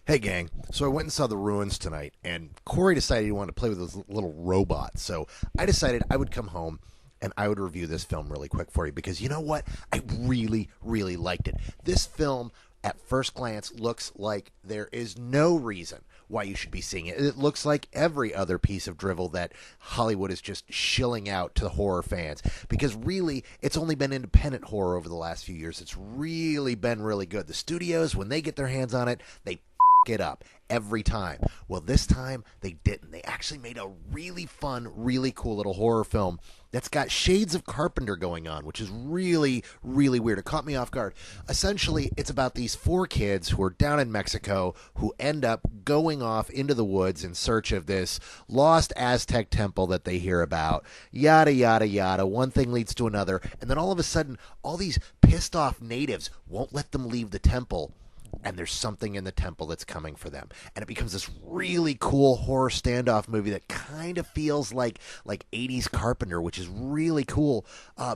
Hey, gang. So I went and saw The Ruins tonight, and Corey decided he wanted to play with his little robot. So I decided I would come home and I would review this film really quick for you because you know what? I really, really liked it. This film, at first glance, looks like there is no reason why you should be seeing it. It looks like every other piece of drivel that Hollywood is just shilling out to the horror fans because really, it's only been independent horror over the last few years. It's really been really good. The studios, when they get their hands on it, they it up every time. Well, this time they didn't. They actually made a really fun, really cool little horror film that's got shades of Carpenter going on, which is really, really weird. It caught me off guard. Essentially, it's about these four kids who are down in Mexico who end up going off into the woods in search of this lost Aztec temple that they hear about. Yada, yada, yada. One thing leads to another. And then all of a sudden, all these pissed off natives won't let them leave the temple, and there's something in the temple that's coming for them, and it becomes this really cool horror standoff movie that kind of feels like 80s Carpenter, which is really cool.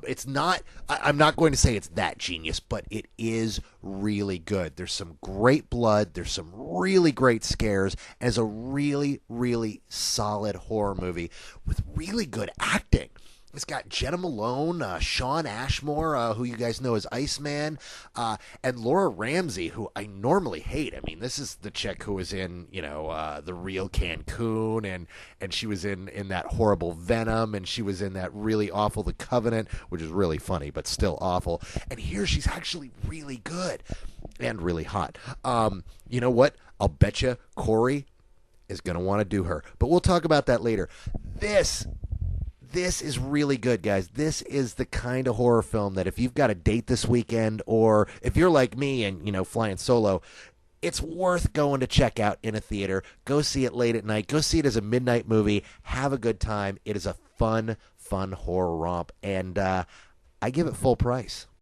It's not, I'm not going to say it's that genius, but it is really good. There's some great blood, there's some really great scares, and it's a really, really solid horror movie with really good acting. It's got Jenna Malone, Sean Ashmore, who you guys know as Iceman, and Laura Ramsey, who I normally hate. I mean, this is the chick who was in, The Real Cancun, and she was in that horrible Venom, and she was in that really awful The Covenant, which is really funny, but still awful. And here she's actually really good and really hot. You know what? I'll bet you Corey is going to want to do her. But we'll talk about that later. This is really good, guys. This is the kind of horror film that if you've got a date this weekend, or if you're like me and, flying solo, it's worth going to check out in a theater. Go see it late at night. Go see it as a midnight movie. Have a good time. It is a fun horror romp, and I give it full price.